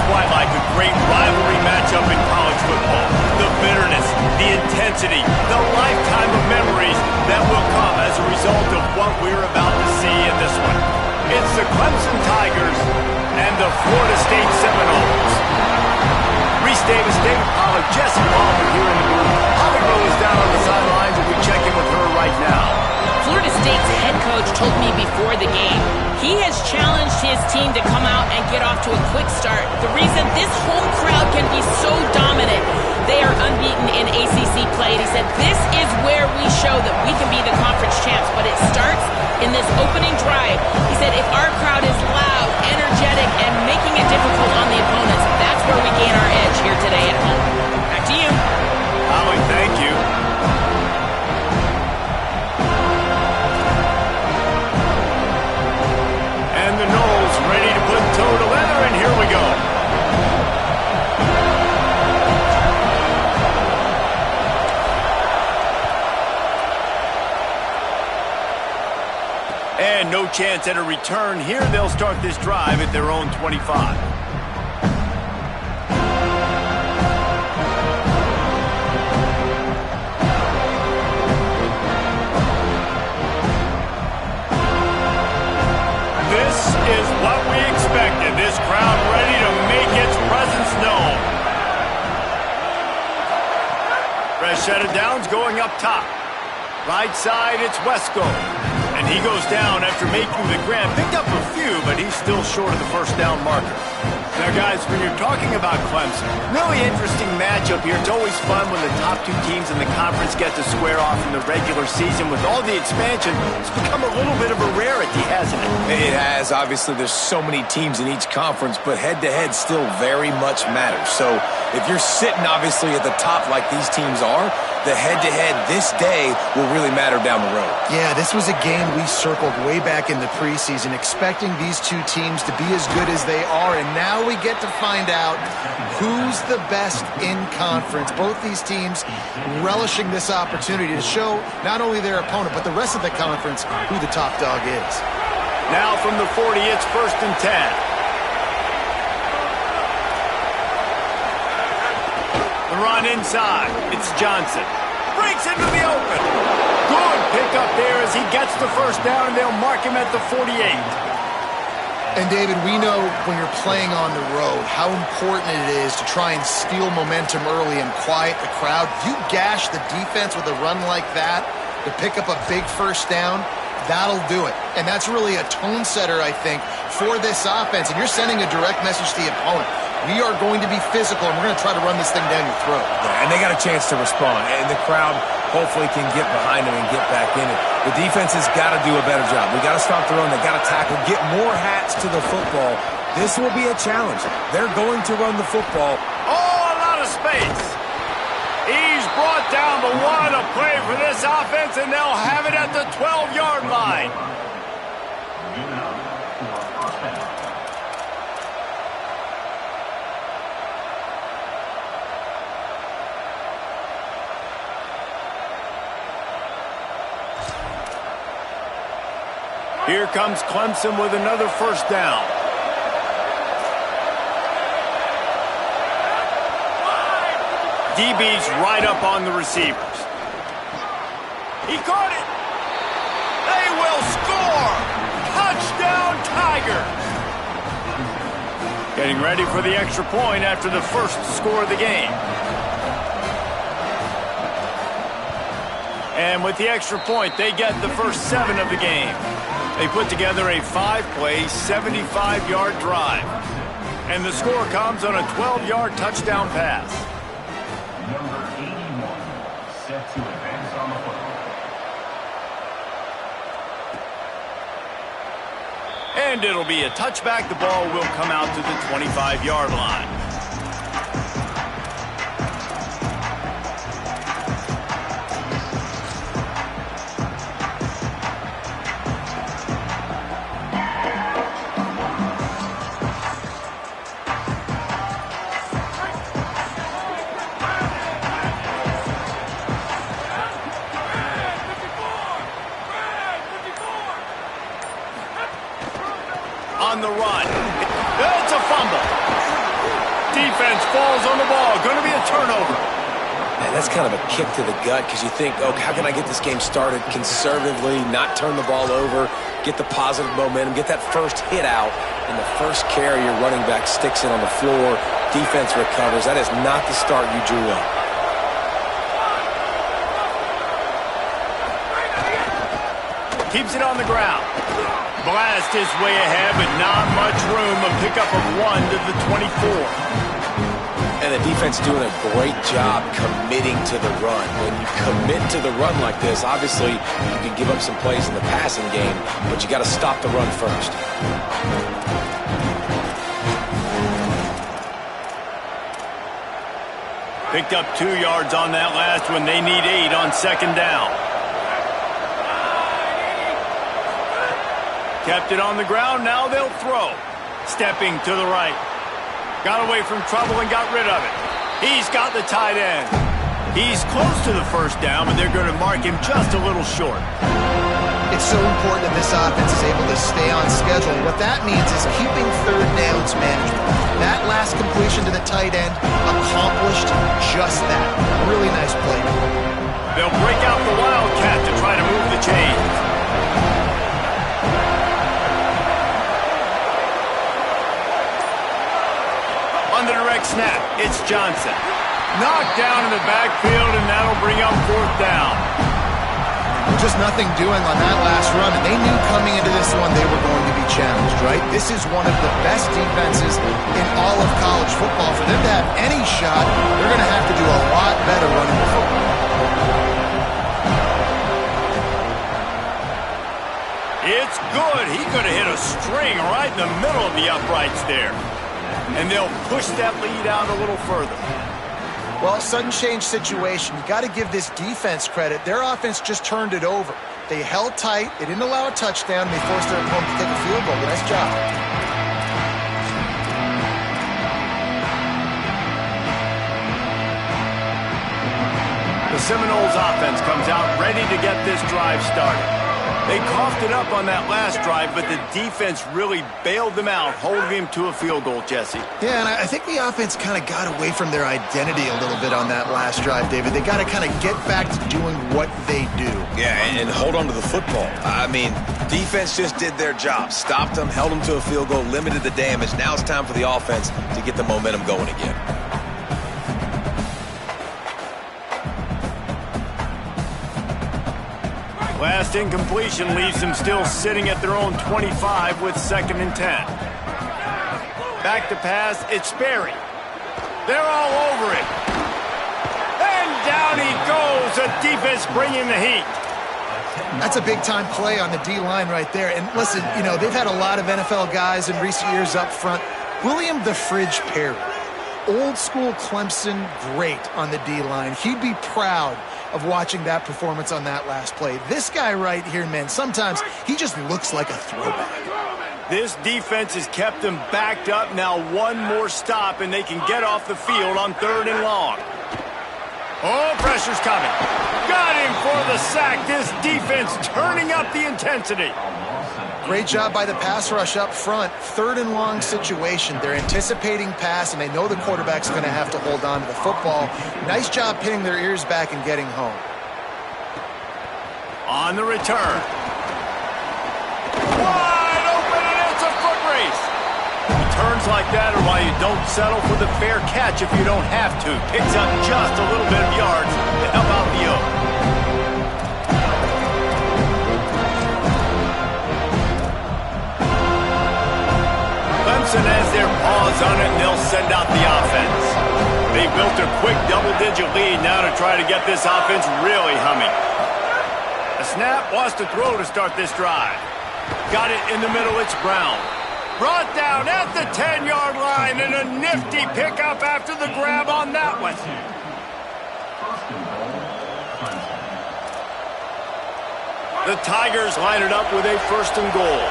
quite like a great rivalry matchup in college football. The bitterness, the intensity, the lifetime of memories that will come as a result of what we're about to see in this one. It's the Clemson Tigers and the Florida State Seminoles. Reese Davis, David Pollack, Jesse Palmer here in the booth. Holly Rowe is down on the sidelines, and we check in with her right now. Florida State's head coach told me before the game he has challenged his team to come out and get off to a quick start. The reason this home crowd can be so dominant, they are unbeaten in ACC play. And he said this is where we show that we can be the conference champs, but it starts in this opening drive. He said if our crowd is loud, energetic, and making it difficult on the opponents, that's where we gain our edge here today at home. Back to you. Holly, thank you. And the Noles ready to put toe to leather, and here we go. And no chance at a return here. They'll start this drive at their own 25. This is what we expected. This crowd ready to make its presence known. Fresh set of downs going up top. Right side, it's Wesco. And he goes down after making the grab. Picked up a few, but he's still short of the first down marker. Now, guys, when you're talking about Clemson, really interesting matchup here. It's always fun when the top two teams in the conference get to square off in the regular season. With all the expansion, it's become a little bit of a rarity, hasn't it? It has. Obviously, there's so many teams in each conference, but head-to-head still very much matters. So if you're sitting, obviously, at the top like these teams are, the head-to-head this day will really matter down the road. Yeah, this was a game we circled way back in the preseason, expecting these two teams to be as good as they are, and now we get to find out who's the best in conference. Both these teams relishing this opportunity to show not only their opponent, but the rest of the conference who the top dog is. Now from the 40, it's 1st and 10. The run inside. It's Johnson. Breaks into the open. Good pickup there as he gets the first down, and they'll mark him at the 48. And, David, we know when you're playing on the road how important it is to try and steal momentum early and quiet the crowd. You gash the defense with a run like that to pick up a big first down, that'll do it. And that's really a tone setter, I think, for this offense. And you're sending a direct message to the opponent. We are going to be physical, and we're going to try to run this thing down your throat. Yeah, and they got a chance to respond, and the crowd hopefully can get behind them and get back in it. The defense has got to do a better job. We got to stop the run. They got to tackle, get more hats to the football. This will be a challenge. They're going to run the football. Oh, a lot of space. He's brought down, but what a play for this offense, and they'll have it at the 12-yard line. Here comes Clemson with another first down. DB's right up on the receivers. He caught it. They will score. Touchdown, Tigers. Getting ready for the extra point after the first score of the game. And with the extra point, they get the first 7 of the game. They put together a 5-play, 75-yard drive. And the score comes on a 12-yard touchdown pass. Number 81, set to advance on the football. And it'll be a touchback. The ball will come out to the 25-yard line. On the run. It's a fumble. falls on the ball. Going to be a turnover. Man, that's kind of a kick to the gut because you think, oh, how can I get this game started conservatively, not turn the ball over, get the positive momentum, get that first hit out, and the first carry, your running back sticks it on the floor, defense recovers. That is not the start you drew up. Keeps it on the ground. Blast his way ahead, but not much room. A pickup of 1 to the 24. And the defense doing a great job committing to the run. When you commit to the run like this, obviously you can give up some plays in the passing game, but you got to stop the run first. Picked up 2 yards on that last one. They need 8 on second down. Kept it on the ground. Now they'll throw. Stepping to the right. Got away from trouble and got rid of it. He's got the tight end. He's close to the first down, but they're going to mark him just a little short. It's so important that this offense is able to stay on schedule. What that means is keeping third downs management. That last completion to the tight end accomplished just that. Really nice play. They'll break out the Wildcat to try to move the chains. On the direct snap, it's Johnson. Knocked down in the backfield, and that'll bring up fourth down. Just nothing doing on that last run, and they knew coming into this one they were going to be challenged, right? This is one of the best defenses in all of college football. For them to have any shot, they're going to have to do a lot better running the football. It's good. He could have hit a string right in the middle of the uprights there. And they'll push that lead out a little further. Well, sudden change situation. You got to give this defense credit. Their offense just turned it over. They held tight. They didn't allow a touchdown. They forced their opponent to take a field goal. Nice job. The Seminoles offense comes out ready to get this drive started. They coughed it up on that last drive, but the defense really bailed them out, holding him to a field goal, Jesse. Yeah, and I think the offense kind of got away from their identity a little bit on that last drive, David. They got to kind of get back to doing what they do. Yeah, and hold on to the football. I mean, defense just did their job. Stopped them, held them to a field goal, limited the damage. Now it's time for the offense to get the momentum going again. Last incompletion leaves them still sitting at their own 25 with 2nd and 10. Back to pass, it's Sperry. They're all over it. And down he goes. The defense bringing the heat. That's a big-time play on the D-line right there. And listen, you know, they've had a lot of NFL guys in recent years up front. William the Fridge Perry, old-school Clemson great on the D-line. He'd be proud of watching that performance on that last play. This guy right here, man, sometimes he just looks like a throwback. This defense has kept them backed up. Now one more stop, and they can get off the field on 3rd and long. Oh, pressure's coming. Got him for the sack. This defense turning up the intensity. Great job by the pass rush up front. 3rd and long situation. They're anticipating pass, and they know the quarterback's going to have to hold on to the football. Nice job pinning their ears back and getting home. On the return. Wide open, and it's a foot race. Returns like that are why you don't settle for the fair catch if you don't have to. Picks up just a little bit of yards to help out the Oak. Clemson has their paws on it, and they'll send out the offense. They built a quick double-digit lead now to try to get this offense really humming. A snap, wants to throw to start this drive. Got it in the middle, it's Brown. Brought down at the 10-yard line, and a nifty pickup after the grab on that one. The Tigers line it up with a 1st and goal.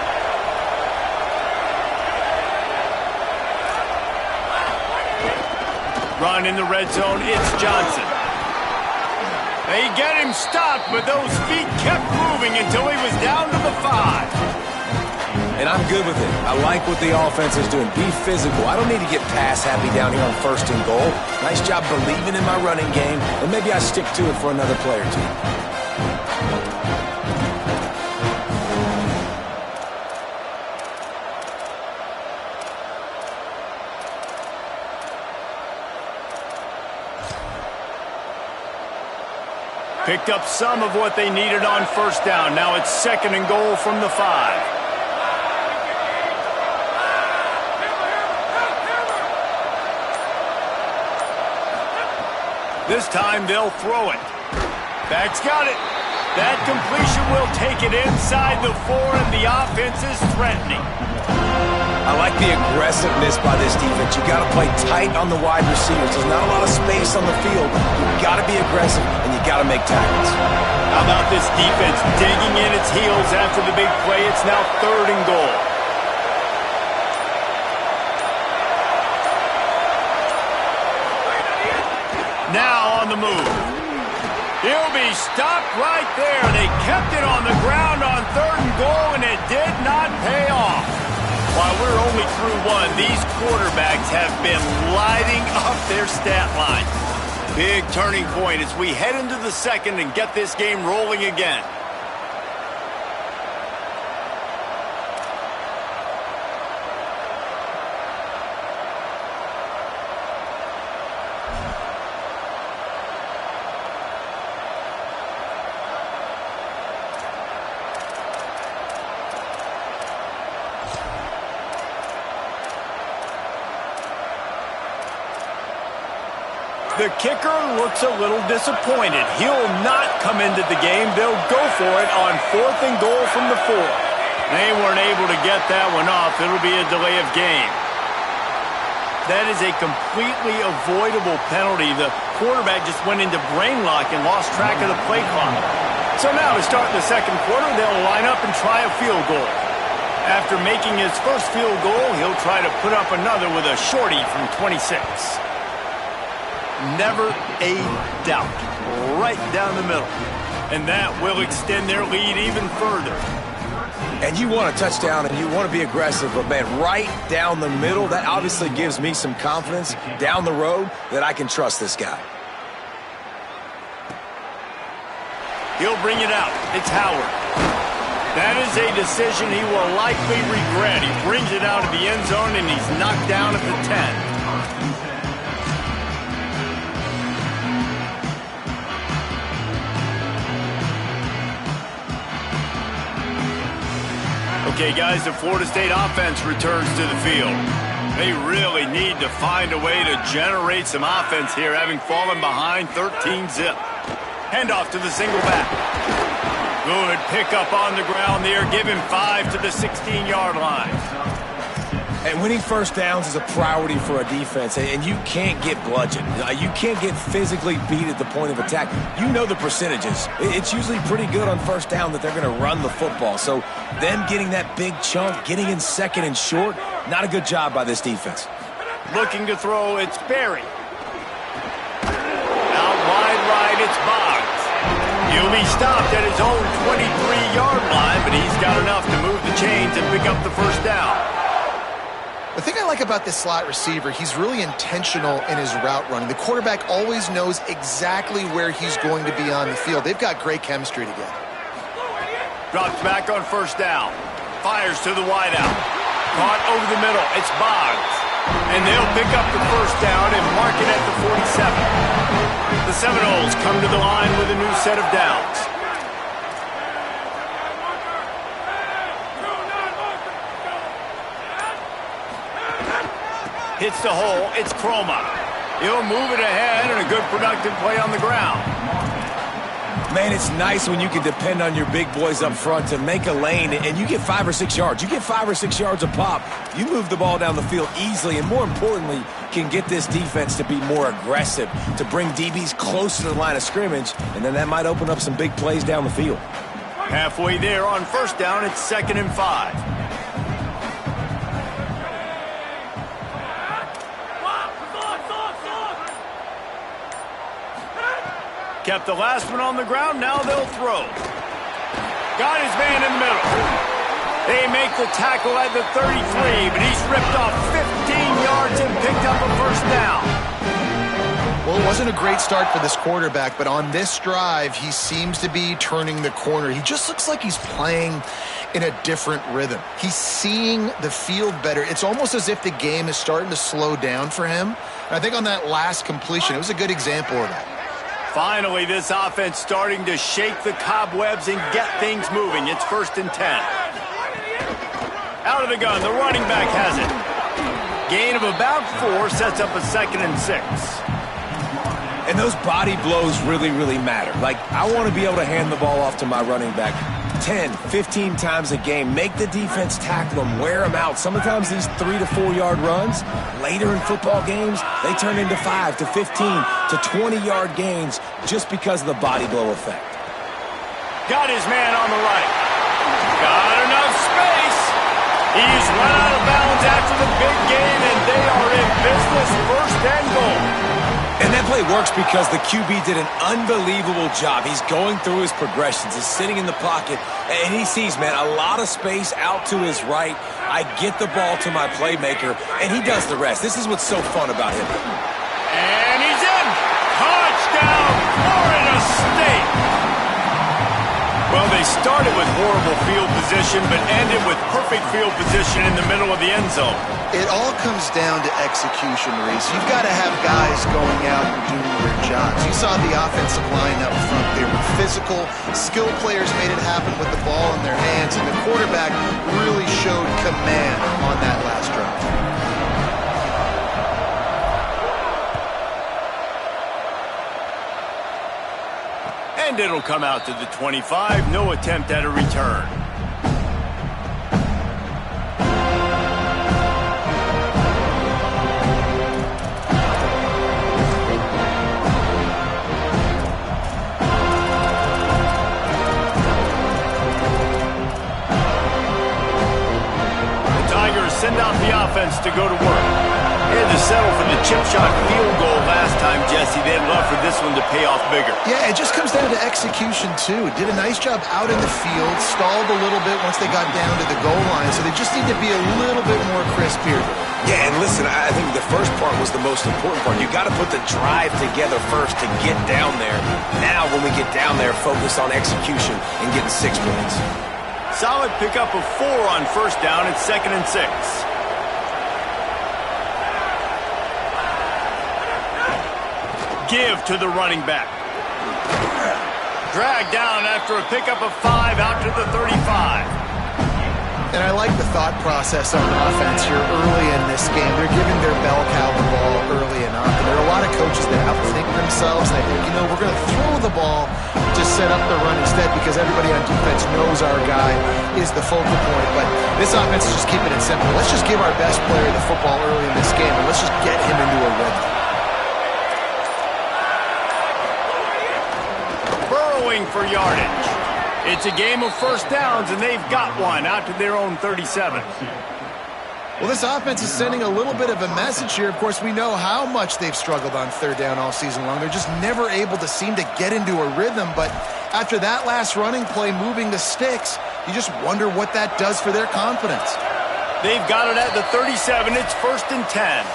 Run in the red zone, it's Johnson. They get him stopped, but those feet kept moving until he was down to the 5. And I'm good with it. I like what the offense is doing. Be physical. I don't need to get pass happy down here on 1st and goal. Nice job believing in my running game, and maybe I stick to it for another play or two. Picked up some of what they needed on 1st down. Now it's 2nd and goal from the 5. This time they'll throw it. Back's got it. That completion will take it inside the 4, and the offense is threatening. I like the aggressiveness by this defense. You got to play tight on the wide receivers. There's not a lot of space on the field. You got to be aggressive, and you got to make tackles. How about this defense digging in its heels after the big play? It's now 3rd and goal. Now on the move. He'll be stopped right there. They kept it on the ground on 3rd and goal, and it did not pay off. While we're only through 1, these quarterbacks have been lighting up their stat line. Big turning point as we head into the 2nd and get this game rolling again. The kicker looks a little disappointed. He'll not come into the game. They'll go for it on 4th and goal from the 4. They weren't able to get that one off. It'll be a delay of game. That is a completely avoidable penalty. The quarterback just went into brain lock and lost track of the play clock. So now to start the 2nd quarter, they'll line up and try a field goal. After making his first field goal, he'll try to put up another with a shorty from 26. Never a doubt. Right down the middle. And that will extend their lead even further. And you want a touchdown and you want to be aggressive, but man, right down the middle, that obviously gives me some confidence down the road that I can trust this guy. He'll bring it out. It's Howard. That is a decision he will likely regret. He brings it out of the end zone and he's knocked down at the 10. Okay, guys, the Florida State offense returns to the field. They really need to find a way to generate some offense here, having fallen behind 13-zip. Handoff to the single back. Good pickup on the ground there. Give him 5 to the 16-yard line. And winning 1st downs is a priority for a defense, and you can't get bludgeoned. You can't get physically beat at the point of attack. You know the percentages. It's usually pretty good on 1st down that they're going to run the football. So them getting that big chunk, getting in 2nd and short, not a good job by this defense. Looking to throw, it's Berry. Out wide right, it's Boggs. He'll be stopped at his own 23-yard line, but he's got enough to move the chains and pick up the 1st down. The thing I like about this slot receiver, he's really intentional in his route running. The quarterback always knows exactly where he's going to be on the field. They've got great chemistry together. Drops back on 1st down. Fires to the wideout. Caught over the middle. It's Boggs. And they'll pick up the 1st down and mark it at the 47. The Seminoles come to the line with a new set of downs. Hits the hole. It's Croma. He'll move it ahead and a good productive play on the ground. Man, it's nice when you can depend on your big boys up front to make a lane and you get 5 or 6 yards. You get 5 or 6 yards a pop. You move the ball down the field easily and more importantly can get this defense to be more aggressive, to bring DBs close to the line of scrimmage, and then that might open up some big plays down the field. Halfway there on 1st down, it's 2nd and 5. Kept the last one on the ground, now they'll throw. Got his man in the middle. They make the tackle at the 33, but he's ripped off 15 yards and picked up a first down. Well, it wasn't a great start for this quarterback, but on this drive, he seems to be turning the corner. He just looks like he's playing in a different rhythm. He's seeing the field better. It's almost as if the game is starting to slow down for him. And I think on that last completion, it was a good example of that. Finally, this offense starting to shake the cobwebs and get things moving. It's 1st and 10. Out of the gun, the running back has it. Gain of about 4 sets up a 2nd and 6. And those body blows really, really matter. Like, I want to be able to hand the ball off to my running back 10, 15 times a game. Make the defense tackle them, wear them out. Sometimes these 3 to 4 yard runs, later in football games, they turn into 5 to 15 to 20 yard gains just because of the body blow effect. Got his man on the right. Got enough space. He's run out of bounds after the big gain, and they are in business, 1st and goal. And that play works because the QB did an unbelievable job. He's going through his progressions. He's sitting in the pocket, and he sees, man, a lot of space out to his right. I get the ball to my playmaker, and he does the rest. This is what's so fun about him. And he's in. Touchdown, Florida State. Well, they started with horrible field position, but ended with perfect field position in the middle of the end zone. It all comes down to execution, Reese. You've got to have guys going out and doing their jobs. You saw the offensive line up front. They were physical. Skilled players made it happen with the ball in their hands, and the quarterback really showed command on that last drive. And it'll come out to the 25. No attempt at a return. The Tigers send out the offense to go to work. They had to settle for the chip shot field goal last time, Jesse. They'd love for this one to pay off bigger. Yeah, it just comes down to execution, too. Did a nice job out in the field, stalled a little bit once they got down to the goal line, so they just need to be a little bit more crisp here. Yeah, and listen, I think the first part was the most important part. You got to put the drive together first to get down there. Now, when we get down there, focus on execution and getting 6 points. Solid pickup of 4 on 1st down. It's 2nd and 6. Give to the running back. Dragged down after a pickup of 5 out to the 35. And I like the thought process on offense here early in this game. They're giving their bell cow the ball early enough. And there are a lot of coaches that outthink themselves. They think, you know, we're going to throw the ball to set up the run instead because everybody on defense knows our guy is the focal point. But this offense is just keeping it simple. Let's just give our best player the football early in this game, and let's just get him into a rhythm. For yardage. It's a game of 1st downs, and they've got one out to their own 37. Well, this offense is sending a little bit of a message here. Of course, we know how much they've struggled on 3rd down all season long. They're just never able to seem to get into a rhythm, but after that last running play moving the sticks, you just wonder what that does for their confidence. They've got it at the 37. It's 1st and 10.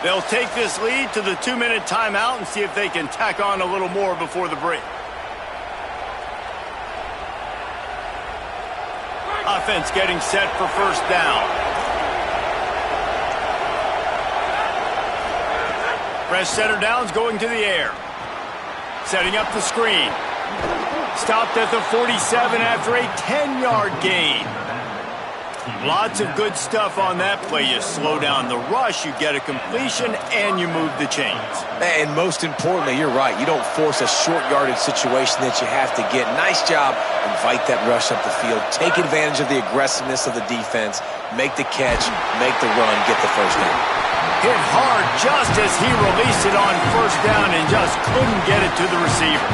They'll take this lead to the 2-minute timeout and see if they can tack on a little more before the break. Offense getting set for 1st down. Fresh setter downs going to the air. Setting up the screen. Stopped at the 47 after a 10-yard gain. Lots of good stuff on that play. You slow down the rush, you get a completion, and you move the chains. And most importantly, you're right. You don't force a short yardage situation that you have to get. Nice job. Invite that rush up the field. Take advantage of the aggressiveness of the defense. Make the catch, make the run, get the 1st down. Hit hard just as he released it on 1st down and just couldn't get it to the receiver.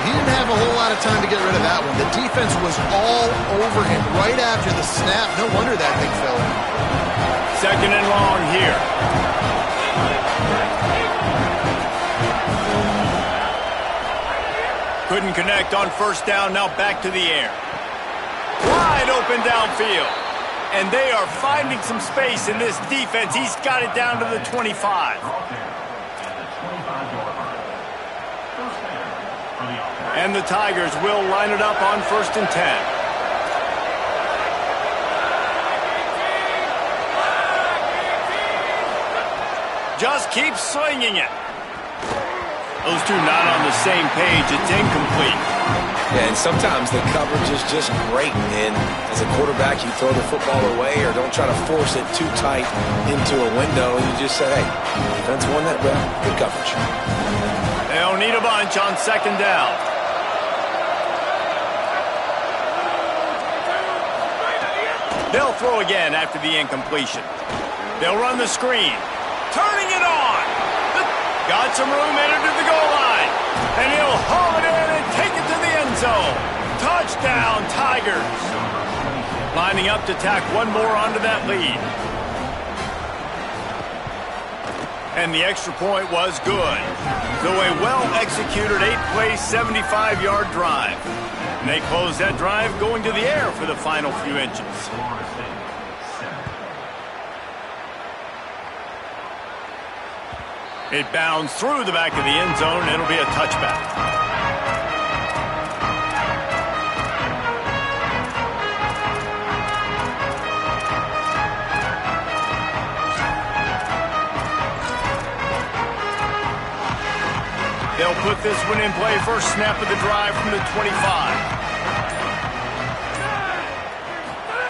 He didn't have a whole lot of time to get rid of that one. The defense was all over him right after the snap. No wonder that thing fell in. 2nd and long here. Couldn't connect on 1st down. Now back to the air. Wide open downfield. And they are finding some space in this defense. He's got it down to the 25. And the Tigers will line it up on 1st and 10. Just keep slinging it. Those two not on the same page. It's incomplete. Yeah, and sometimes the coverage is just great. And as a quarterback, you throw the football away or don't try to force it too tight into a window. And you just say, hey, defense won that well. Good coverage. They'll need a bunch on 2nd down. They'll throw again after the incompletion. They'll run the screen. Turning it on. Got some room entered to the goal line. And he'll haul it in and take it to the end zone. Touchdown, Tigers. Lining up to tack one more onto that lead. And the extra point was good. So a well-executed 8-play, 75-yard drive. And they close that drive going to the air for the final few inches. It bounds through the back of the end zone, and it'll be a touchback. They'll put this one in play first snap of the drive from the 25.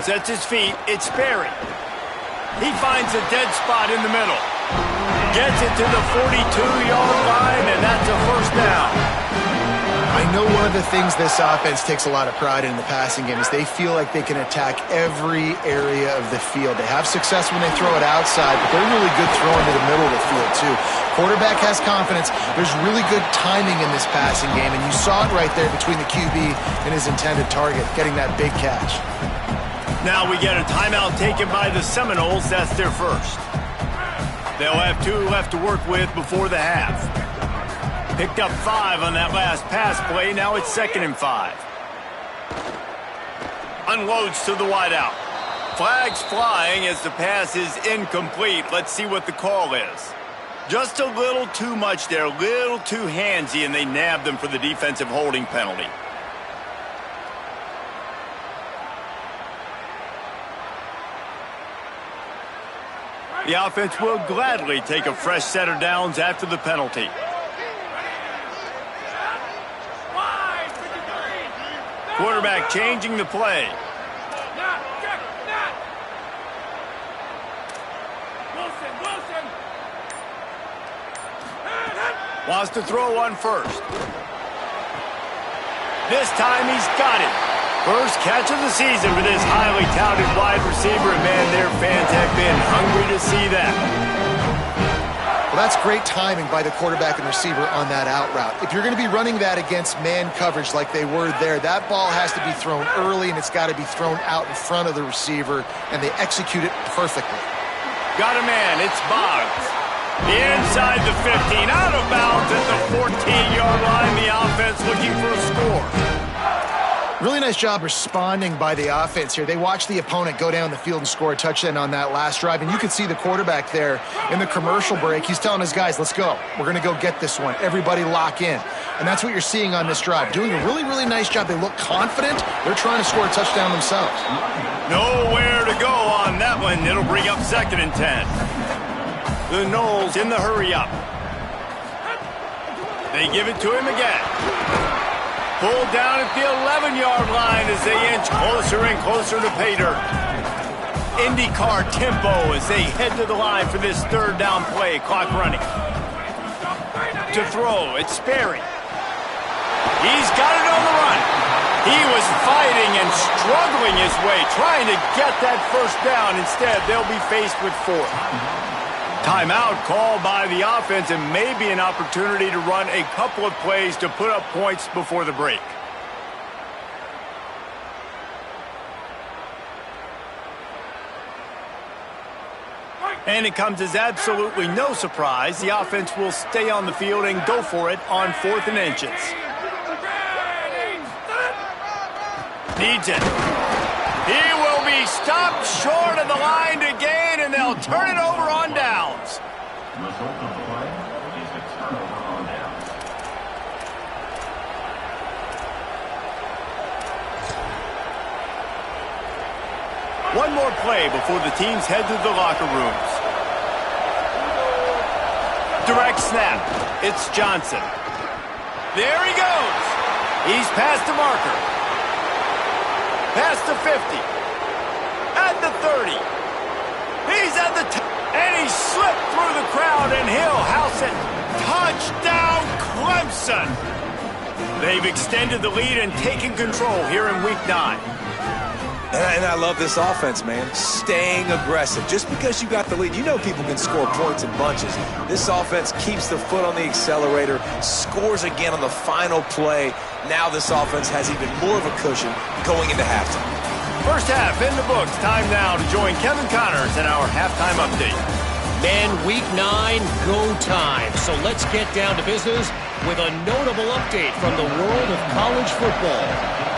Sets his feet. It's Sperry. He finds a dead spot in the middle. Gets it to the 42-yard line, and that's a 1st down. I know one of the things this offense takes a lot of pride in the passing game is they feel like they can attack every area of the field. They have success when they throw it outside, but they're really good throwing to the middle of the field, too. Quarterback has confidence. There's really good timing in this passing game, and you saw it right there between the QB and his intended target, getting that big catch. Now we get a timeout taken by the Seminoles. That's their first. They'll have 2 left to work with before the half. Picked up 5 on that last pass play. Now it's 2nd and 5. Unloads to the wideout. Flags flying as the pass is incomplete. Let's see what the call is. Just a little too much there, a little too handsy, and they nabbed them for the defensive holding penalty. The offense will gladly take a fresh set of downs after the penalty. Quarterback changing the play. Wants to throw on first. This time he's got it. First catch of the season for this highly touted wide receiver, and man, their fans have been hungry to see that. Well, that's great timing by the quarterback and receiver on that out route. If you're going to be running that against man coverage like they were there, that ball has to be thrown early, and it's got to be thrown out in front of the receiver, and they execute it perfectly. Got a man. It's Boggs. Inside the 15, out of bounds at the 14-yard line. The offense looking for a score. Really nice job responding by the offense here. They watched the opponent go down the field and score a touchdown on that last drive, and you could see the quarterback there in the commercial break. He's telling his guys, let's go. We're going to go get this one. Everybody lock in. And that's what you're seeing on this drive. Doing a really, really nice job. They look confident. They're trying to score a touchdown themselves. Nowhere to go on that one. It'll bring up 2nd and 10. The Noles in the hurry up. They give it to him again. Pulled down at the 11-yard line as they inch closer and closer to pay dirt. IndyCar tempo as they head to the line for this 3rd down play. Clock running. To throw, it's Sperry. He's got it on the run. He was fighting and struggling his way, trying to get that 1st down. Instead, they'll be faced with 4th. Timeout called by the offense, and maybe an opportunity to run a couple of plays to put up points before the break. And it comes as absolutely no surprise. The offense will stay on the field and go for it on 4th and inches. Needs it. He will be stopped short of the line to gain, and they'll turn it over on downs. Result of the play is a turnover on downs. One more play before the teams head to the locker rooms. Direct snap. It's Johnson. There he goes. He's past the marker. Past the 50. At the 30. He's at the and he slipped through the crowd, and he'll house it. Touchdown, Clemson. They've extended the lead and taken control here in Week 9. And I love this offense, man. Staying aggressive. Just because you got the lead, you know people can score points in bunches. This offense keeps the foot on the accelerator, scores again on the final play. Now this offense has even more of a cushion going into halftime. First half in the books. Time now to join Kevin Connors in our halftime update. Men, Week 9, go time. So let's get down to business with a notable update from the world of college football.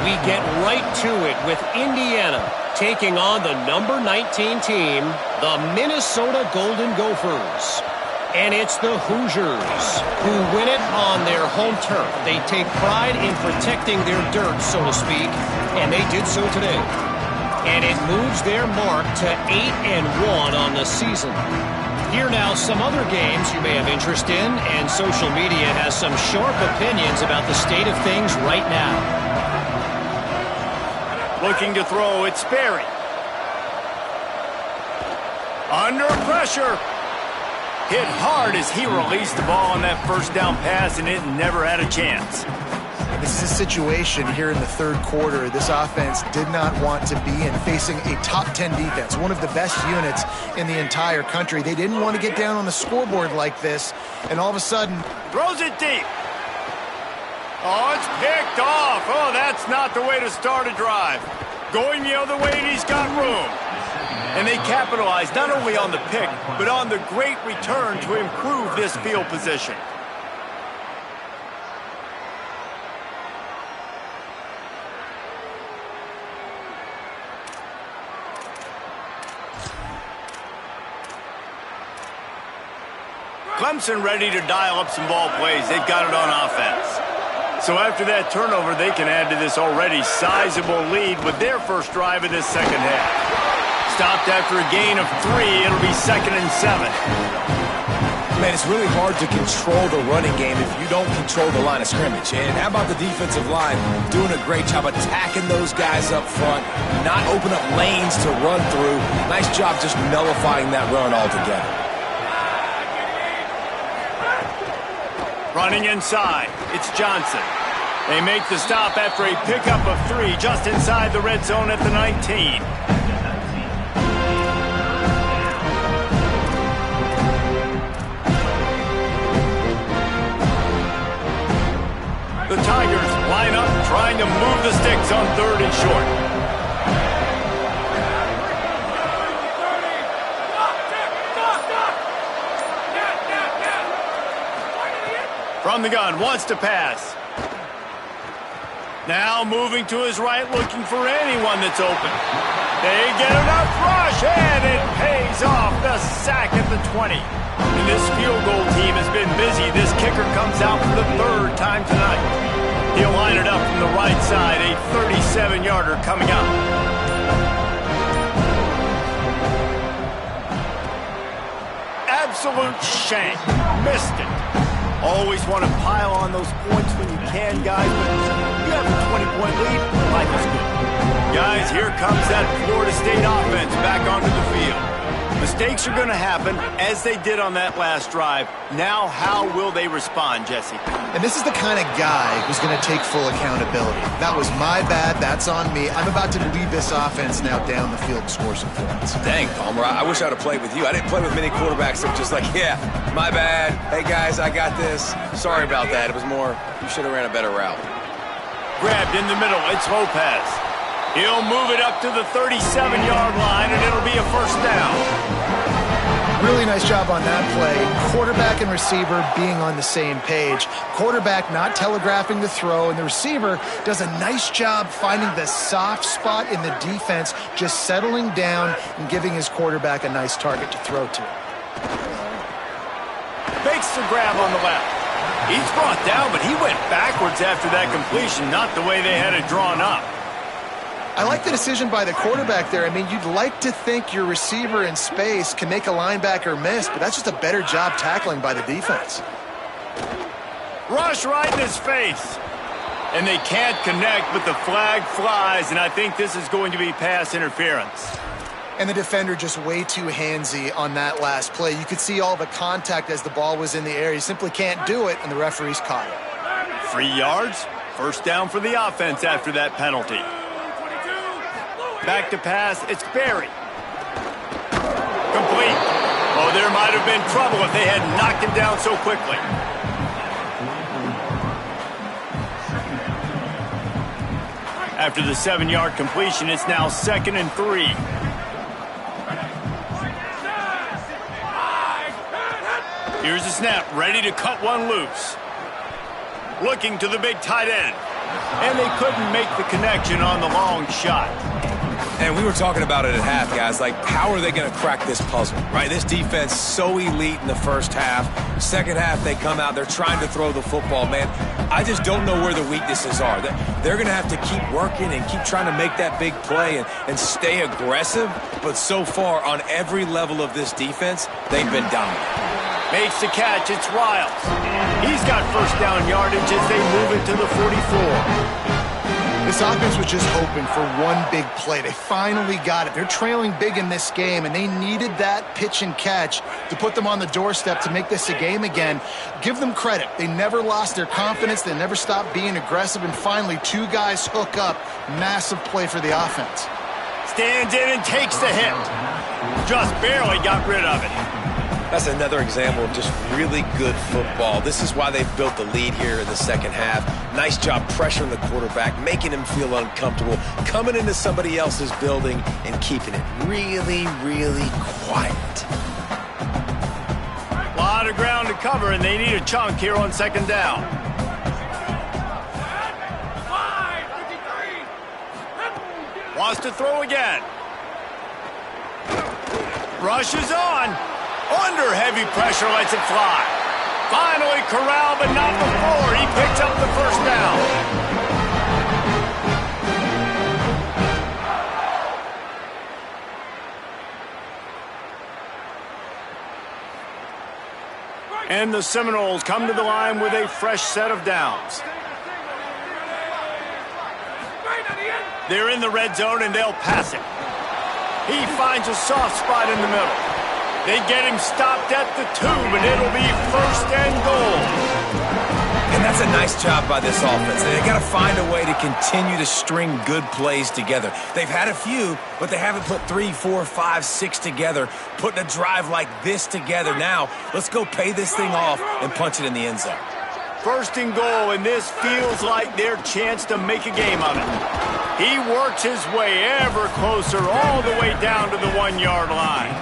We get right to it with Indiana taking on the number 19 team, the Minnesota Golden Gophers. And it's the Hoosiers who win it on their home turf. They take pride in protecting their dirt, so to speak, and they did so today. And it moves their mark to 8-1 on the season. Here now some other games you may have interest in, and social media has some sharp opinions about the state of things right now. Looking to throw, it's Sperry. Under pressure. Hit hard as he released the ball on that first down pass, and it never had a chance. This is a situation here in the third quarter this offense did not want to be in, facing a top 10 defense, one of the best units in the entire country. They didn't want to get down on the scoreboard like this, and all of a sudden... Throws it deep. Oh, it's picked off. Oh, that's not the way to start a drive. Going the other way, and he's got room. And they capitalize not only on the pick, but on the great return to improve this field position. Clemson ready to dial up some ball plays. They've got it on offense. So after that turnover, they can add to this already sizable lead with their first drive of this second half. Stopped after a gain of 3. It'll be 2nd and 7. Man, it's really hard to control the running game if you don't control the line of scrimmage. And how about the defensive line doing a great job attacking those guys up front, not open up lanes to run through. Nice job just nullifying that run altogether. Running inside, it's Johnson. They make the stop after a pickup of 3 just inside the red zone at the 19. The Tigers line up, trying to move the sticks on 3rd and short. From the gun, wants to pass. Now moving to his right, looking for anyone that's open. They get enough rush, and it pays off. The sack at the 20. And this field goal team has been busy. This kicker comes out for the 3rd time tonight. He'll line it up from the right side, a 37-yarder coming up. Absolute shank. Missed it. Always want to pile on those points when you can, guys, but you have a 20-point lead. Life is good. Guys, here comes that Florida State offense back onto the field. Mistakes are going to happen, as they did on that last drive. Now, how will they respond, Jesse? And this is the kind of guy who's going to take full accountability. That was my bad. That's on me. I'm about to lead this offense now down the field and score some points. Dang, Palmer, I wish I would have played with you. I didn't play with many quarterbacks that were just like, yeah, my bad. Hey, guys, I got this. Sorry about that. It was more, you should have ran a better route. Grabbed in the middle. It's Lopez. He'll move it up to the 37-yard line, and it'll be a first down. Really nice job on that play. Quarterback and receiver being on the same page. Quarterback not telegraphing the throw, and the receiver does a nice job finding the soft spot in the defense, just settling down and giving his quarterback a nice target to throw to. Makes the grab on the left. He's brought down, but he went backwards after that completion, not the way they had it drawn up. I like the decision by the quarterback there. I mean, you'd like to think your receiver in space can make a linebacker miss, but that's just a better job tackling by the defense. Rush right in his face. And they can't connect, but the flag flies, and I think this is going to be pass interference. And the defender just way too handsy on that last play. You could see all the contact as the ball was in the air. He simply can't do it, and the referee's caught it. 3 yards, first down for the offense after that penalty. Back to pass, it's Berry. Complete. Oh, there might have been trouble if they had knocked him down so quickly. After the 7-yard completion, it's now 2nd and 3. Here's the snap, ready to cut one loose. Looking to the big tight end. And they couldn't make the connection on the long shot. And we were talking about it at half, guys. Like, how are they going to crack this puzzle, right? This defense so elite in the first half. Second half, they come out. They're trying to throw the football, man. I just don't know where the weaknesses are. They're going to have to keep working and keep trying to make that big play and stay aggressive. But so far, on every level of this defense, they've been dominant. Makes the catch, it's Riles. He's got first down yardage as they move it to the 44. This offense was just hoping for one big play. They finally got it. They're trailing big in this game, and they needed that pitch and catch to put them on the doorstep to make this a game again. Give them credit. They never lost their confidence. They never stopped being aggressive, and finally 2 guys hook up. Massive play for the offense. Stands in and takes the hit. Just barely got rid of it. That's another example of just really good football. This is why they've built the lead here in the second half. Nice job pressuring the quarterback, making him feel uncomfortable, coming into somebody else's building and keeping it really, really quiet. A lot of ground to cover, and they need a chunk here on second down. Wants to throw again. Rushes on. Under heavy pressure, lets it fly. Finally corralled, but not before. He picks up the first down. And the Seminoles come to the line with a fresh set of downs. They're in the red zone, and they'll pass it. He finds a soft spot in the middle. They get him stopped at the 2, but it'll be first and goal. And that's a nice job by this offense. They got to find a way to continue to string good plays together. They've had a few, but they haven't put 3, 4, 5, 6 together, putting a drive like this together. Now, let's go pay this thing off and punch it in the end zone. First and goal, and this feels like their chance to make a game of it. He works his way ever closer all the way down to the 1-yard line.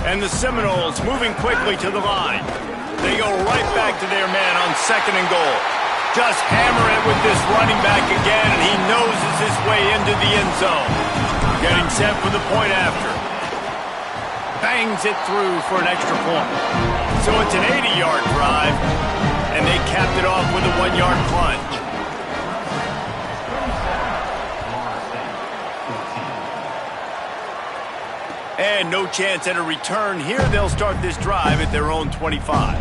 And the Seminoles moving quickly to the line. They go right back to their man on second and goal. Just hammer it with this running back again, and he noses his way into the end zone. Getting set for the point after. Bangs it through for an extra point. So it's an 80-yard drive, and they capped it off with a 1-yard plunge. And no chance at a return here. They'll start this drive at their own 25.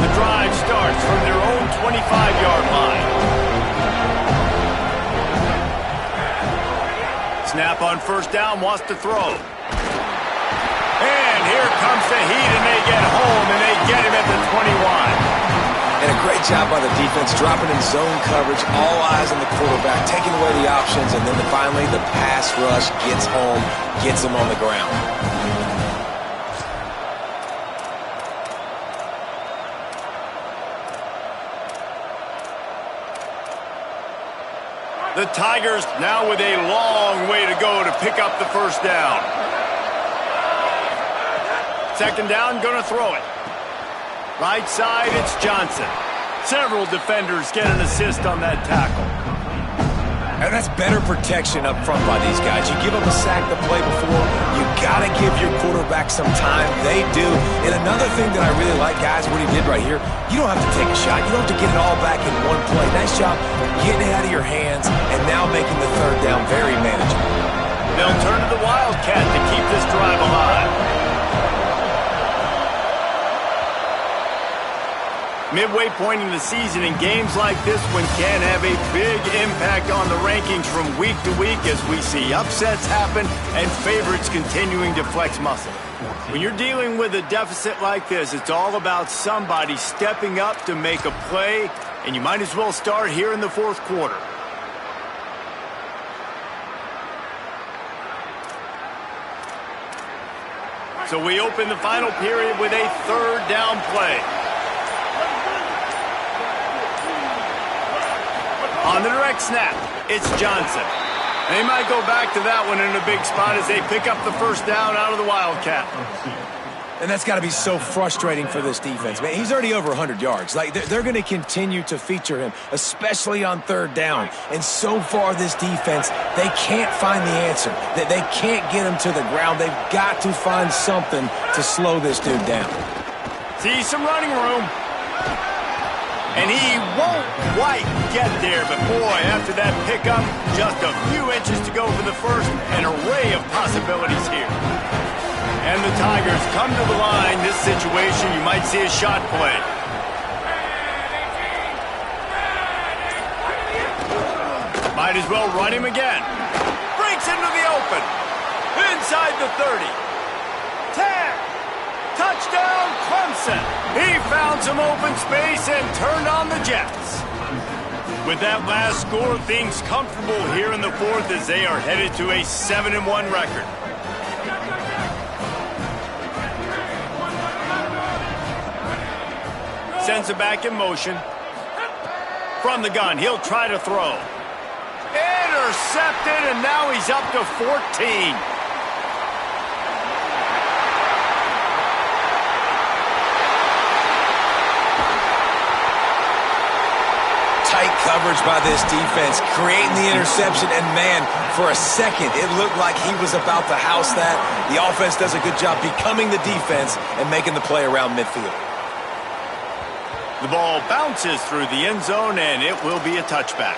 The drive starts from their own 25-yard line. Snap on first down, wants to throw. And here comes the heat, and they get home, and they get him at the 21. And a great job by the defense, dropping in zone coverage, all eyes on the quarterback, taking away the options, and then finally the pass rush gets home, gets him on the ground. The Tigers now with a long way to go to pick up the first down. Second down, going to throw it. Right side, it's Johnson. Several defenders get an assist on that tackle. And that's better protection up front by these guys. You give them a sack the play before, you got to give your quarterback some time. They do. And another thing that I really like, guys, what he did right here, you don't have to take a shot. You don't have to get it all back in one play. Nice job getting it out of your hands and now making the third down very manageable. They'll turn to the Wildcat to keep this drive alive. Midway point in the season, and games like this one can have a big impact on the rankings from week to week as we see upsets happen and favorites continuing to flex muscle. When you're dealing with a deficit like this, it's all about somebody stepping up to make a play, and you might as well start here in the fourth quarter. So we open the final period with a third down play. On the direct snap, it's Johnson. They might go back to that one in a big spot as they pick up the first down out of the Wildcat. And that's got to be so frustrating for this defense. Man, he's already over 100 yards. Like, they're going to continue to feature him, especially on third down. And so far, this defense, they can't find the answer. They can't get him to the ground. They've got to find something to slow this dude down. See some running room. And he won't quite get there, but boy, after that pickup, just a few inches to go for the first, an array of possibilities here. And the Tigers come to the line. This situation, you might see a shot play. Might as well run him again. Breaks into the open. Inside the 30. 10. Touchdown, Clemson. He found some open space and turned on the Jets. With that last score, things comfortable here in the fourth as they are headed to a 7-1 record. Sends it back in motion. From the gun, he'll try to throw. Intercepted, and now he's up to 14. Tight coverage by this defense, creating the interception, and man, for a second, it looked like he was about to house that. The offense does a good job becoming the defense and making the play around midfield. The ball bounces through the end zone, and it will be a touchback.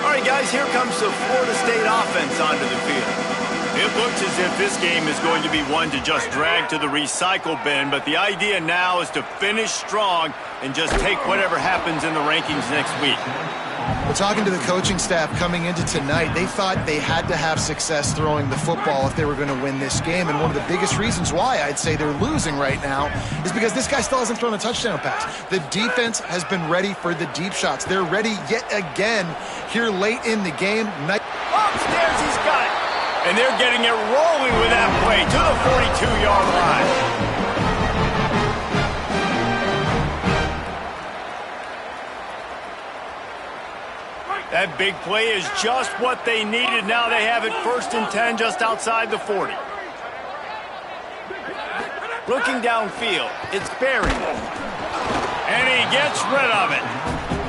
All right, guys, here comes the Florida State offense onto the field. It looks as if this game is going to be one to just drag to the recycle bin, but the idea now is to finish strong and just take whatever happens in the rankings next week. Well, talking to the coaching staff coming into tonight, they thought they had to have success throwing the football if they were going to win this game. And one of the biggest reasons why I'd say they're losing right now is because this guy still hasn't thrown a touchdown pass. The defense has been ready for the deep shots. They're ready yet again here late in the game. Upstairs, he's got it. And they're getting it rolling with that play to the 42-yard line. That big play is just what they needed. Now they have it 1st and 10 just outside the 40. Looking downfield, it's Barry. And he gets rid of it.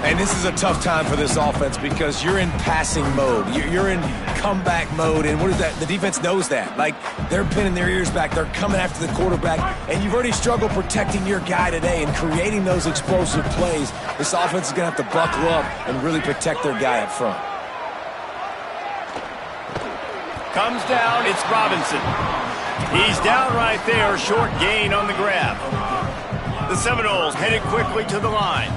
And this is a tough time for this offense because you're in passing mode. You're in comeback mode, and what is that? The defense knows that. Like, they're pinning their ears back. They're coming after the quarterback, and you've already struggled protecting your guy today and creating those explosive plays. This offense is going to have to buckle up and really protect their guy up front. Comes down, it's Robinson. He's down right there, short gain on the grab. The Seminoles headed quickly to the line.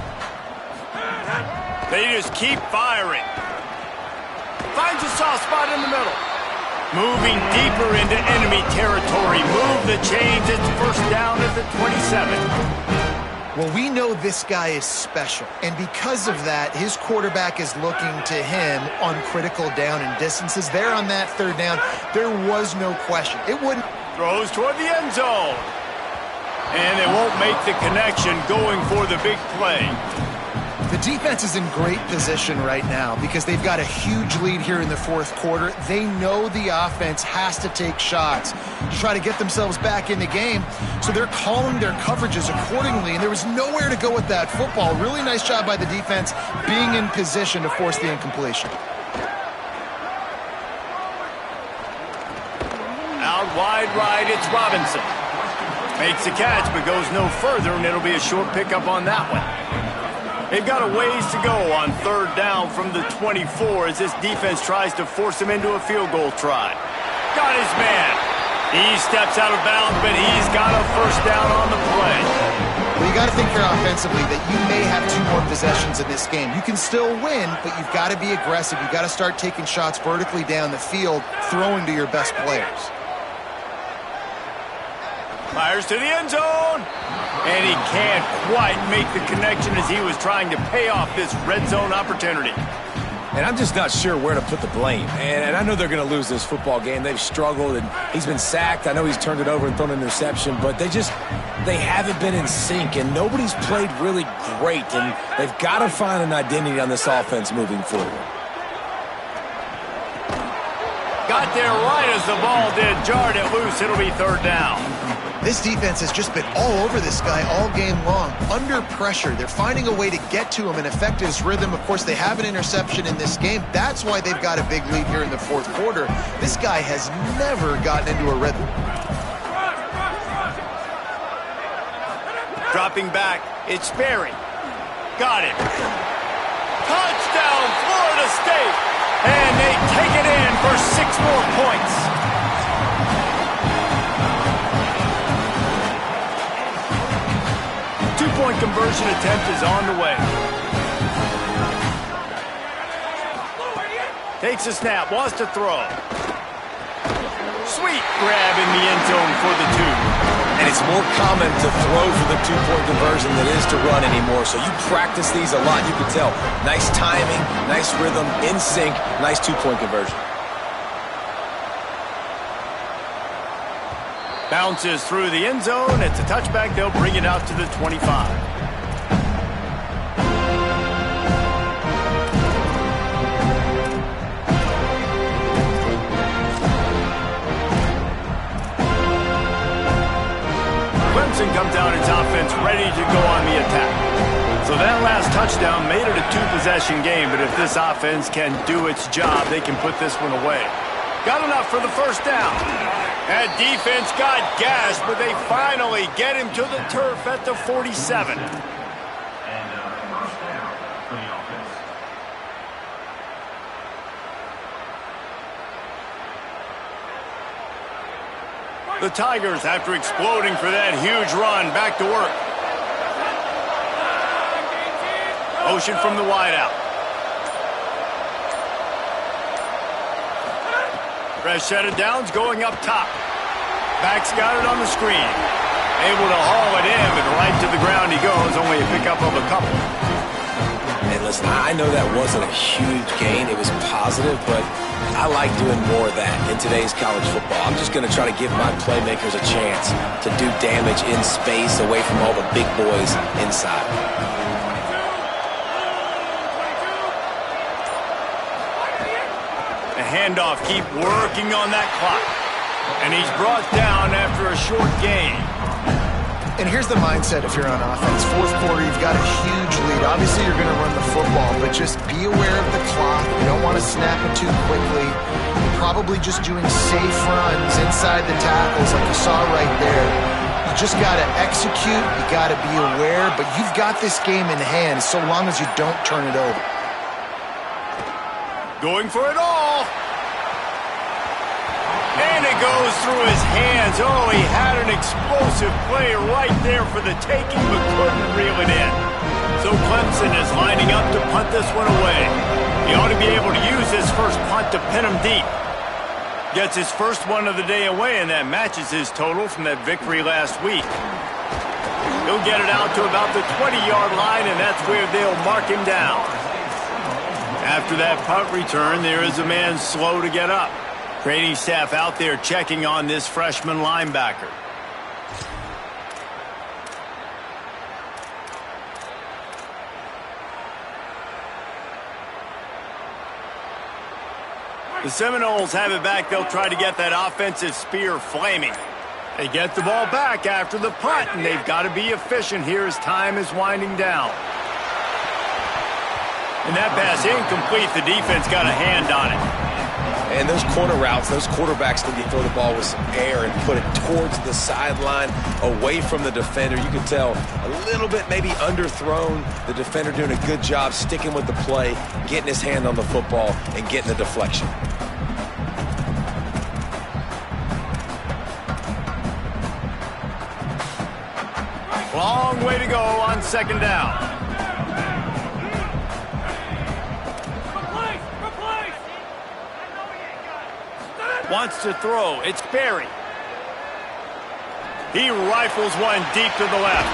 They just keep firing. Finds a soft spot in the middle. Moving deeper into enemy territory. Move the chains. It's first down at the 27. Well, we know this guy is special, and because of that, his quarterback is looking to him on critical down and distances. There on that third down, there was no question. It wouldn't. Throws toward the end zone. And they won't make the connection going for the big play. The defense is in great position right now because they've got a huge lead here in the fourth quarter. They know the offense has to take shots to try to get themselves back in the game, so they're calling their coverages accordingly, and there was nowhere to go with that football. Really nice job by the defense being in position to force the incompletion. Out wide right, it's Robinson. Makes the catch, but goes no further, and it'll be a short pickup on that one. They've got a ways to go on third down from the 24 as this defense tries to force him into a field goal try. Got his man. He steps out of bounds, but he's got a first down on the play. Well, you got to think here offensively that you may have 2 more possessions in this game. You can still win, but you've got to be aggressive. You've got to start taking shots vertically down the field, throwing to your best players. Fires to the end zone, and he can't quite make the connection as he was trying to pay off this red zone opportunity. And I'm just not sure where to put the blame. And I know they're going to lose this football game. They've struggled, and he's been sacked. I know he's turned it over and thrown an interception, but they haven't been in sync, and nobody's played really great, and they've got to find an identity on this offense moving forward. Got there right as the ball did. Jarred it loose. It'll be third down. This defense has just been all over this guy all game long. Under pressure, they're finding a way to get to him and affect his rhythm. Of course, they have an interception in this game. That's why they've got a big lead here in the fourth quarter. This guy has never gotten into a rhythm. Dropping back, it's Berry. Got it. Touchdown, Florida State. And they take it in for 6 more points. Two-point conversion attempt is on the way. Takes a snap, wants to throw. Sweet grab in the end zone for the 2. And it's more common to throw for the 2-point conversion than it is to run anymore. So you practice these a lot. You can tell. Nice timing, nice rhythm, in sync, nice 2-point conversion. Bounces through the end zone. It's a touchback. They'll bring it out to the 25. Clemson comes out its offense ready to go on the attack. So that last touchdown made it a 2-possession game, but if this offense can do its job, they can put this one away. Got enough for the first down. That defense got gashed, but they finally get him to the turf at the 47. And first down for the offense. The Tigers, after exploding for that huge run, back to work. Motion from the wideout. Fresh set of downs going up top. Back's got it on the screen. Able to haul it in, but right to the ground he goes. Only a pickup of a couple. And listen, I know that wasn't a huge gain. It was positive, but I like doing more of that in today's college football. I'm just going to try to give my playmakers a chance to do damage in space away from all the big boys inside. The handoff, keep working on that clock. And he's brought down after a short gain. And here's the mindset if you're on offense. Fourth quarter, you've got a huge lead. Obviously, you're going to run the football, but just be aware of the clock. You don't want to snap it too quickly. You're probably just doing safe runs inside the tackles like you saw right there. You just got to execute. You got to be aware, but you've got this game in hand so long as you don't turn it over. Going for it all. And it goes through his hands. Oh, he had an explosive play right there for the taking, but couldn't reel it in. So Clemson is lining up to punt this one away. He ought to be able to use his first punt to pin him deep. Gets his first one of the day away, and that matches his total from that victory last week. He'll get it out to about the 20-yard line, and that's where they'll mark him down. After that punt return, there is a man slow to get up. Training staff out there checking on this freshman linebacker. The Seminoles have it back. They'll try to get that offensive spear flaming. They get the ball back after the punt, and they've got to be efficient here as time is winding down. And that pass incomplete. The defense got a hand on it. And those corner routes, those quarterbacks need to throw the ball with some air and put it towards the sideline, away from the defender. You can tell a little bit maybe underthrown. The defender doing a good job sticking with the play, getting his hand on the football, and getting the deflection. Long way to go on second down. Wants to throw. It's Berry. He rifles one deep to the left.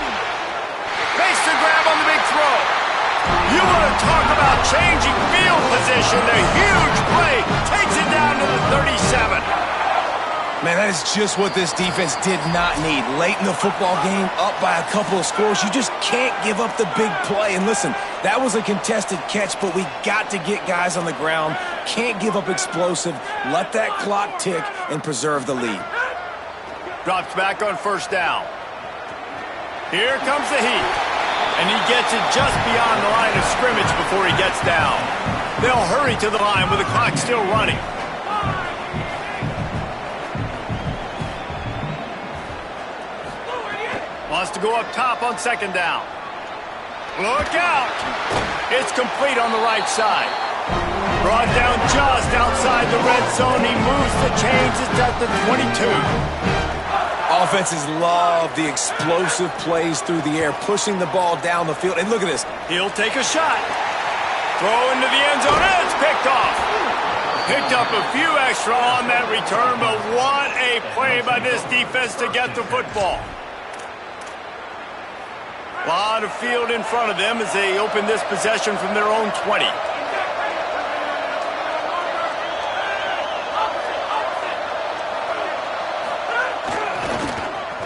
Makes the grab on the big throw. You want to talk about changing field position. The huge play takes it down to the 37. Man, that is just what this defense did not need. Late in the football game, up by a couple of scores, you just can't give up the big play. And listen, that was a contested catch, but we got to get guys on the ground. Can't give up explosive. Let that clock tick and preserve the lead. Drops back on first down. Here comes the heat. And he gets it just beyond the line of scrimmage before he gets down. They'll hurry to the line with the clock still running. Wants to go up top on second down. Look out! It's complete on the right side. Brought down just outside the red zone. He moves the chains. It's at the 22. Offenses love the explosive plays through the air, pushing the ball down the field. And look at this. He'll take a shot. Throw into the end zone. And it's picked off. Picked up a few extra on that return, but what a play by this defense to get the football. A lot of field in front of them as they open this possession from their own 20.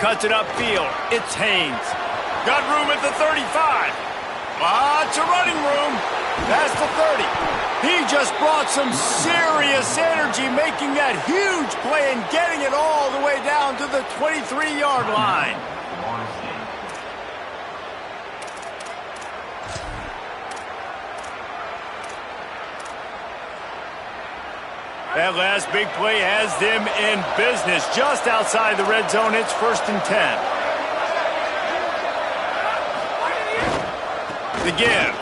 Cuts it upfield. It's Haynes. Got room at the 35. Lots of running room. That's the 30. He just brought some serious energy, making that huge play and getting it all the way down to the 23-yard line. That last big play has them in business. Just outside the red zone, it's 1st and 10. The give.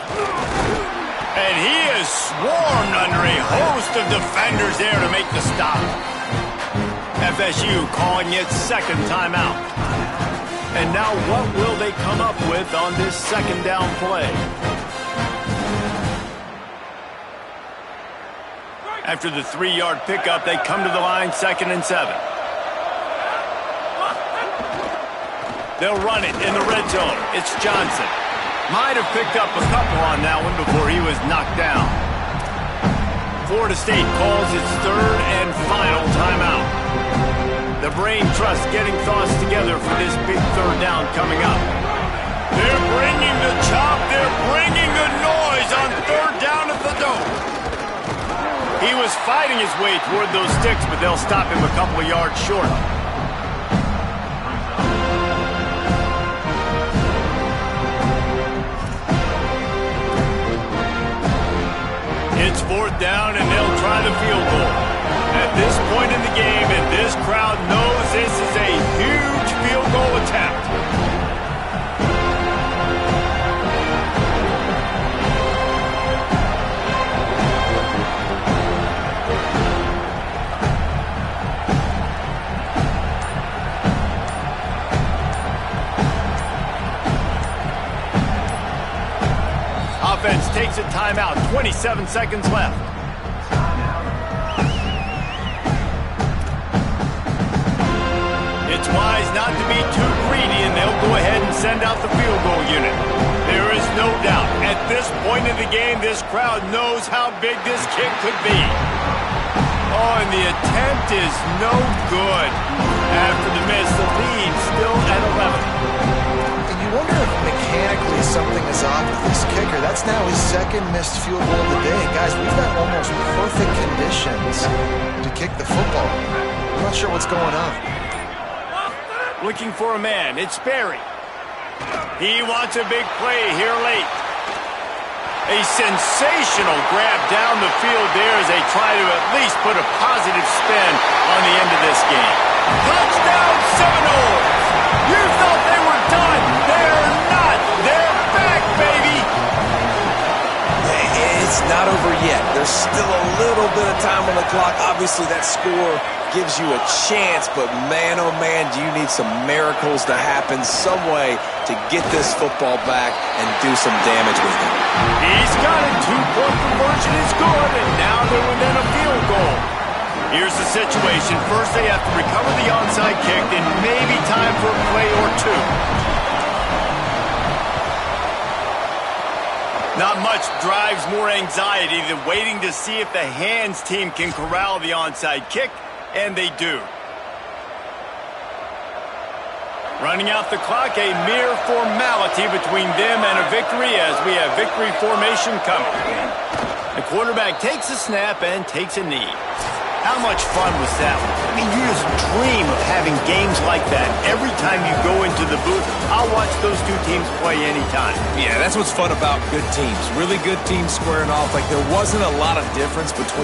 And he is swarmed under a host of defenders there to make the stop. FSU calling its second timeout. And now what will they come up with on this second down play? After the 3-yard pickup, they come to the line 2nd and 7. They'll run it in the red zone. It's Johnson. Might have picked up a couple on that one before he was knocked down. Florida State calls its 3rd and final timeout. The brain trust getting thoughts together for this big 3rd down coming up. They're bringing the chop. They're bringing the noise on 3rd down at the dome. He was fighting his way toward those sticks, but they'll stop him a couple of yards short. It's 4th down, and they'll try the field goal. At this point in the game, and this crowd knows this is a huge field goal attempt. Offense takes a timeout. 27 seconds left. It's wise not to be too greedy, and they'll go ahead and send out the field goal unit. There is no doubt. At this point in the game, this crowd knows how big this kick could be. Oh, and the attempt is no good. After the miss, the lead still at 11. And you wonder if mechanically something is off with this kicker. That's now his second missed field goal of the day. Guys, we've got almost perfect conditions to kick the football. I'm not sure what's going on. Looking for a man. It's Barry. He wants a big play here late. A sensational grab down the field there as they try to at least put a positive spin on the end of this game. Touchdown Seminoles! You thought they were done. They're not. They're back, baby! It's not over yet. There's still a little bit of time on the clock. Obviously, that score gives you a chance, but man, oh man, do you need some miracles to happen some way to get this football back and do some damage with it. He's got it. 2-point conversion is good, and now they're within a field goal. Here's the situation. First, they have to recover the onside kick, then maybe time for a play or two. Not much drives more anxiety than waiting to see if the hands team can corral the onside kick, and they do. Running out the clock, a mere formality between them and a victory as we have victory formation coming. The quarterback takes a snap and takes a knee. How much fun was that one? I mean, you just dream of having games like that. Every time you go into the booth, I'll watch those two teams play anytime. Yeah, that's what's fun about good teams. Really good teams squaring off. Like, there wasn't a lot of difference between